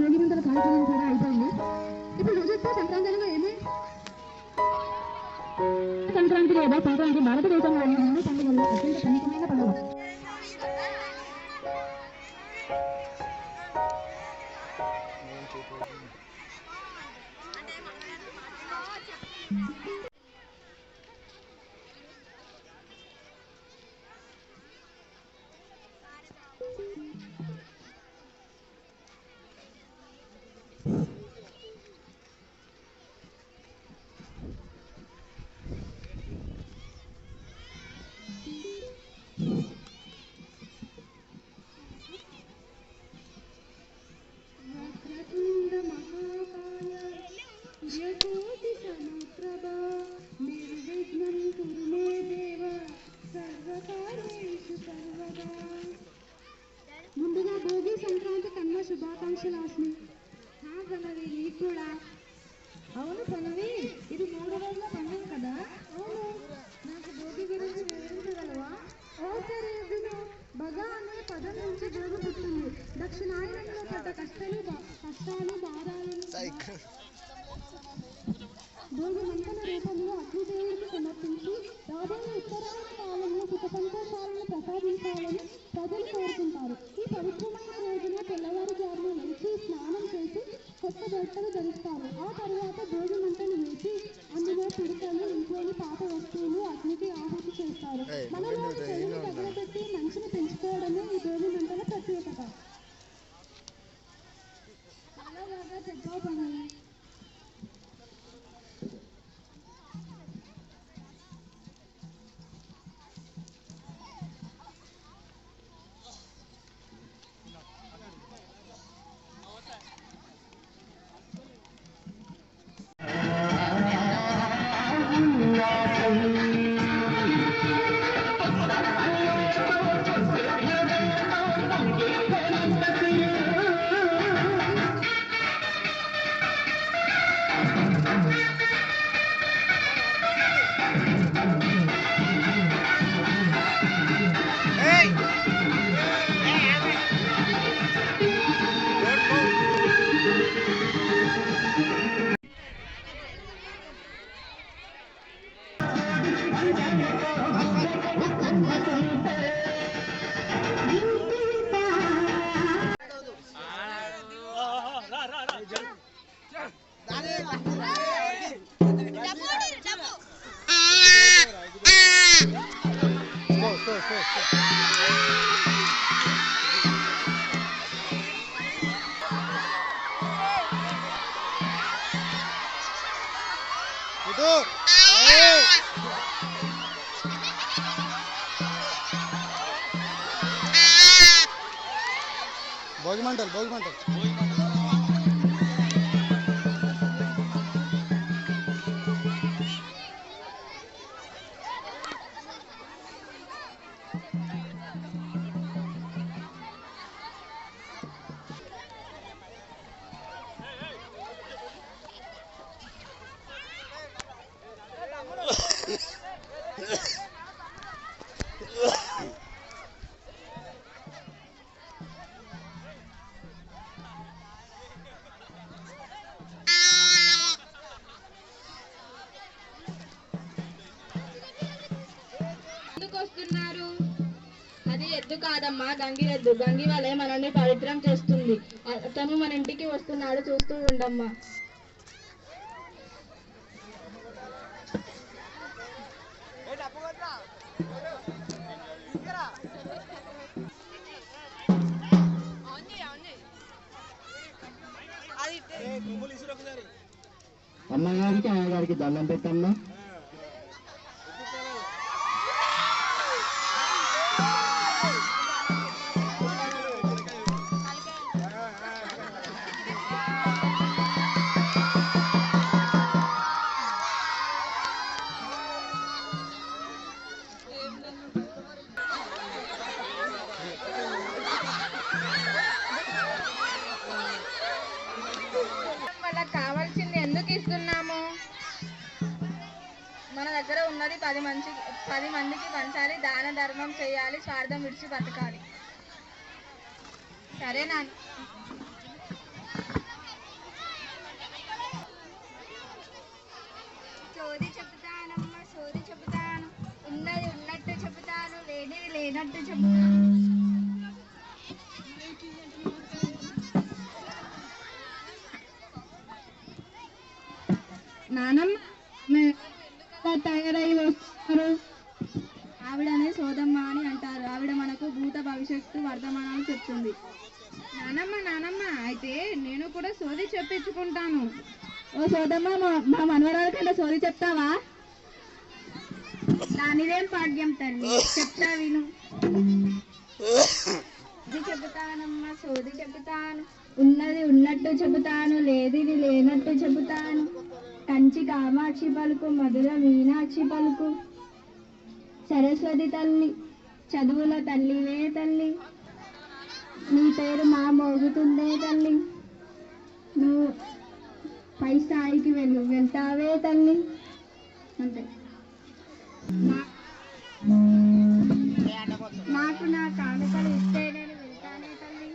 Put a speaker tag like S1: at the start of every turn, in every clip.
S1: భోగి మంటల కార్యక్రమం కూడా అయిపోయింది. ఇప్పుడు రోజుతో సంక్రాంతి అనగా ఏమి? సంక్రాంతి లేదా సంక్రాంతి భారతదేశంలోని హిందూ పండుగల్లో అత్యంత ప్రముఖమైన పండుగ. ముందుగా భోగి సంక్రాంతి కన్నా శుభాకాంక్షలు ఆస్మి. ప్రణవి నీకు కూడా. అవును ప్రణవి, ఇది 3 రోజుల పండుగ కదా? అవును. నాకు భోగి గురించి వివరించగలవా? ఓ సరే విను. బగ అనే పదం నుంచి భోగి పుట్టింది. దక్షిణాయనంలో పడ్డ కష్టాలు బాధాలను భోగి మంటల రూపంలో అగ్నిదేవుడికి సమర్పించి రాబోయే ఉత్తరాయణ కాలంలో సుఖ సంతోషాలను ప్రసాదించాలని ప్రజలు కోరుకుంటారు. ఈ పవిత్రమైన రోజున తెల్లవారుజామున లేచి స్నానం చేసి కొత్త బట్టలు ధరిస్తారు. ఆ తర్వాత భోగి మంటలు వేసి అందులో పిడకలు, ఇంట్లోని పాత వస్తువులు అగ్నికి ఆహుతి చేస్తారు. మనలోని చెడుని తగలబెట్టి మంచిని పెంచుకోవడమే ఈ భోగి మంటల ప్రత్యేకత. చాలా బాగా చెప్పావు పనులు. భోగిమంటలు
S2: అది ఎద్దు కాదమ్మా, గంగిరెద్దు. గంగి వలె మనల్ని పవిత్రం చేస్తుంది. అతను మన ఇంటికి వస్తున్నాడు, చూస్తూ ఉండమ్మా.
S3: అమ్మగారికి అయ్యగారికి దండం పెట్టమ్మా.
S2: వాళ్ళకి కావాల్సింది ఎందుకు ఇస్తున్నాము? మన దగ్గర ఉన్నది 10 మందికి పంచాలి, దాన ధర్మం చేయాలి, స్వార్థం విడిచి బతకాలి. సరేనా? నానమ్మ తయారై వస్తున్నారు. ఆవిడనే సోదమ్మ అని అంటారు. ఆవిడ మనకు భూత భవిష్యత్తు వర్తమానాలు చెప్తుంది. నానమ్మ అయితే నేను కూడా సోది చెప్పించుకుంటాను. ఓ సోదమ్మ, మా మనవరాల కన్నా సోది చెప్తావా? దానిదేం భాగ్యం తల్లి, చెప్తా విను. చెబుతానమ్మా, సోది చెబుతాను. ఉన్నది ఉన్నట్టు చెబుతాను, లేదిది లేనట్టు చెబుతాను. కంచి కామాక్షి పలుకు, మధుర మీనాక్షి పలుకు. సరస్వతి తల్లి, చదువుల తల్లివే తల్లి. నీ పేరు మా మోగుతుందే తల్లి. నువ్వు పై స్థాయికి వెళ్తావే తల్లి. అంతే. నాకు నా కానుకలు ఇస్తే నేను వెళ్తానే తల్లి.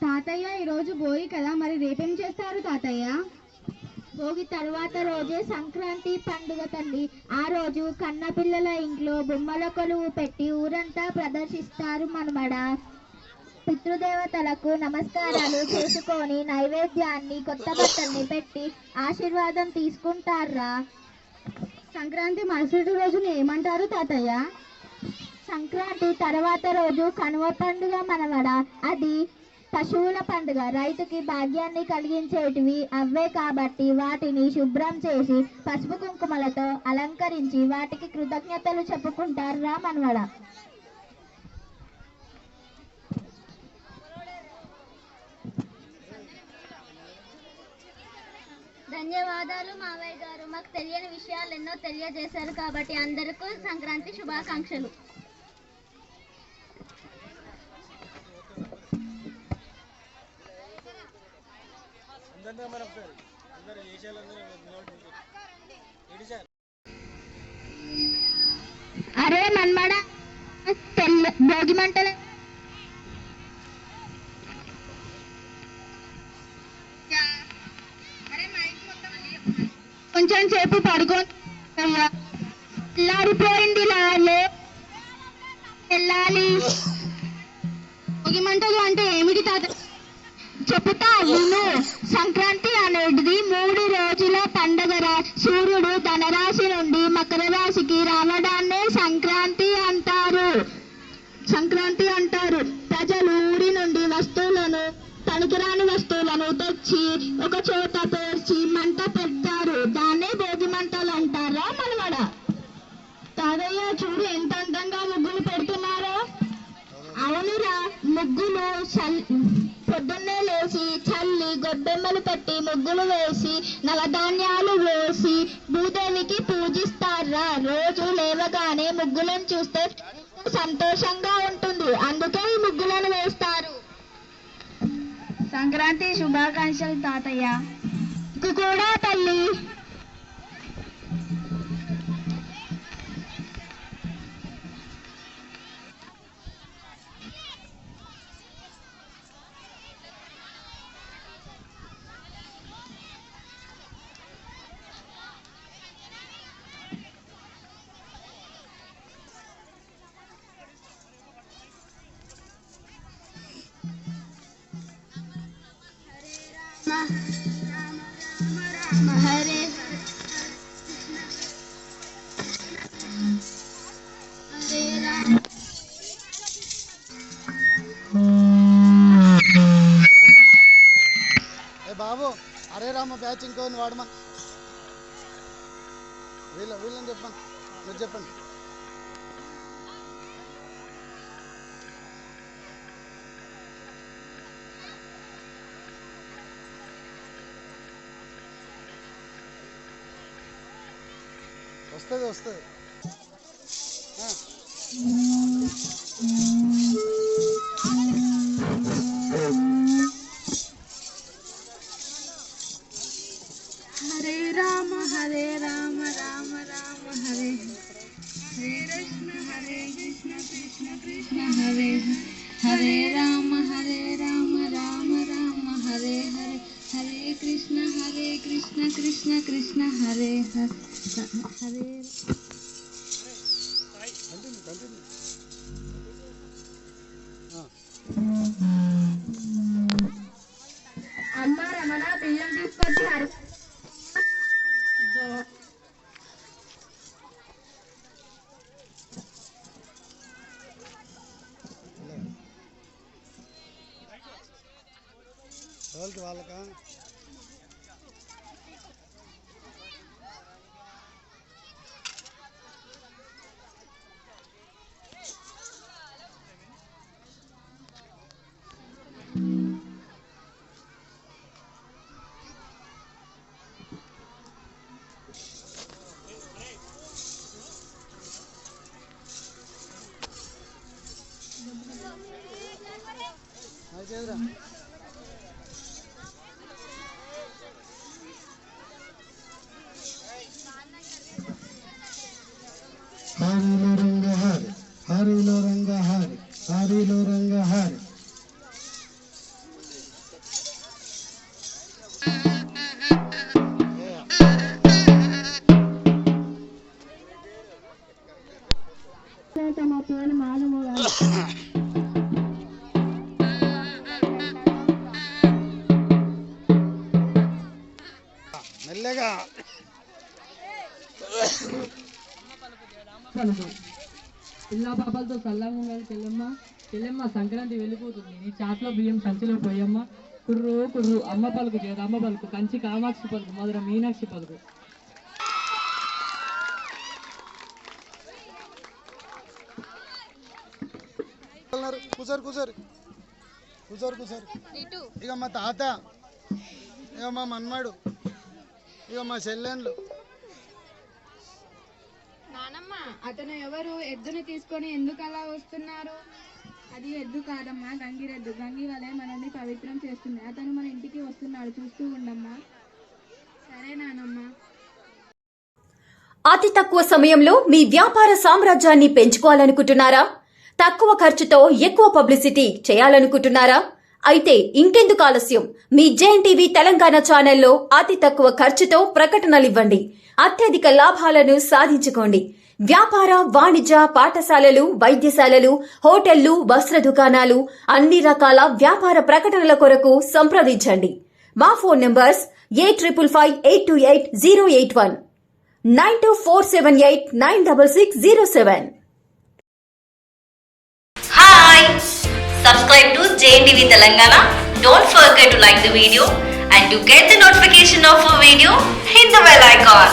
S2: తాతయ్య, ఈరోజు భోగి కదా, మరి రేపేం చేస్తారు తాతయ్య? భోగి తర్వాత రోజే సంక్రాంతి పండుగ తల్లి. ఆ రోజు కన్నపిల్లల ఇంట్లో బొమ్మల కొలువు పెట్టి ఊరంతా ప్రదర్శిస్తారు మనమడ. పితృదేవతలకు నమస్కారాలు చేసుకొని నైవేద్యాన్ని, కొత్త బట్టల్ని పెట్టి ఆశీర్వాదం తీసుకుంటారా. సంక్రాంతి మరుసటి రోజున ఏమంటారు తాతయ్య? సంక్రాంతి తర్వాత రోజు కనుమ పండుగ మనమడ. అది పశువుల పండుగ. రైతుకి భాగ్యాన్ని కలిగించేటివి అవే కాబట్టి వాటిని శుభ్రం చేసి పసుపు కుంకుమలతో అలంకరించి వాటికి కృతజ్ఞతలు చెప్పుకుంటారా మనవడ.
S1: ధన్యవాదాలు మావయ్య గారు, మాకు తెలియని విషయాలు ఎన్నో తెలియజేశారు కాబట్టి అందరికీ సంక్రాంతి శుభాకాంక్షలు.
S2: అరే మన్మడ, భోగి మంటలు కొంచెం సేపు పడుకోపోయింది. వెళ్ళాలి. భోగి మంటలు అంటే ఏమిటి తాత? చెబుతా విను. సంక్రాంతి అనేది 3 రోజుల పండుగ. సూర్యుడు ధనరాశి నుండి మకర రాశికి రావడాన్నే సంక్రాంతి అంటారు. ప్రజలు ఊరి నుండి వస్తువులను, పనికిరాని వస్తువులను తెచ్చి ఒక చోట పేర్చి మంట పెడతారు. దాన్నే భోగి మంటలు అంటారా మనవడ? తాతయ్య చూడు ఎంత అందంగా ముగ్గులు పెడుతున్నారో. అవునురా, ముగ్గులు పొద్దున్నే లేచి చల్లి గొబ్బెమ్మలు పెట్టి ముగ్గులు వేసి నవధాన్యాలు వేసి భూదేవికి పూజిస్తారా. రోజు లేవగానే ముగ్గులను చూస్తే సంతోషంగా ఉంటుంది, అందుకే ఈ ముగ్గులను వేస్తారు. సంక్రాంతి శుభాకాంక్షలు తాతయ్య. కూడా తల్లి. హరే
S4: బాబు, హరే రామ బ్యాచ్ ఇంకోని వాడమా. వీళ్ళని చెప్పండి, మీరు చెప్పండి. వస్తుంది.
S2: హరే రామ రామ రామ హరే హరే కృష్ణ కృష్ణ కృష్ణ హరే హరే రామ రామ రామ హరే హరే హరే కృష్ణ కృష్ణ కృష్ణ హరే హరే.
S4: కంటిన్యూ.
S2: అమ్మ రమణ బియ్యం తీసుకొచ్చి
S4: ఎవరికి వాళ్ళకా? అయిపోయిందిరా.
S3: హారీలో రంగ హారి, హారీలో రంగ హారి, హారీలో రంగ హారి.
S2: మా పేరు మాధవ గారు.
S4: మెల్లగా
S5: పిల్ల పాపలతో చల్లగా ఉండాలి చెల్లెమ్మ. చెల్లెమ్మ సంక్రాంతి వెళ్ళిపోతుంది, నీ చాట్లో బియ్యం సంచిలో పోయమ్మ. కుర్రు కుర్రు అమ్మ పలుకు చేదు అమ్మ పలుకు, కంచి కామాక్షి పలుకు, మధుర మీనాక్షి పలుకు.
S4: కూసారు కూసారు కూసారు కూసారు. ఇక మా తాత, ఇక మా మన్మాడు, ఇక మా చెల్లెన్లు.
S2: నానమ్మ అతను ఎవరు? ఎద్దుని తీసుకొని ఎందుకు అలా వస్తున్నారు? అది ఎద్దు కాదమ్మా, గంగిరెద్దు. గంగి వలె మనల్ని పవిత్రం చేస్తుంది. అతను మన ఇంటికి వస్తున్నాడు, చూస్తూ ఉండమ్మా. సరే నానమ్మ.
S6: అతి తక్కువ సమయంలో మీ వ్యాపార సామ్రాజ్యాన్ని పెంచుకోవాలనుకుంటున్నారా? తక్కువ ఖర్చుతో ఎక్కువ పబ్లిసిటీ చేయాలనుకుంటున్నారా? అయితే ఇంకెందుకు ఆలస్యం? మీ జేఎన్టీవీ తెలంగాణ ఛానల్లో అతి తక్కువ ఖర్చుతో ప్రకటనలివ్వండి. అత్యధిక లాభాలను సాధించుకోండి. వ్యాపార, వాణిజ్య, పాఠశాలలు, వైద్యశాలలు, హోటళ్లు, వస్త్ర దుకాణాలు, అన్ని రకాల వ్యాపార ప్రకటనల కొరకు సంప్రదించండి. మా phone numbers 8558288081, 9247896607.
S7: Hi! Subscribe to JNTV Telangana. Don't forget to like the video and to get the notification of a video, hit the bell icon.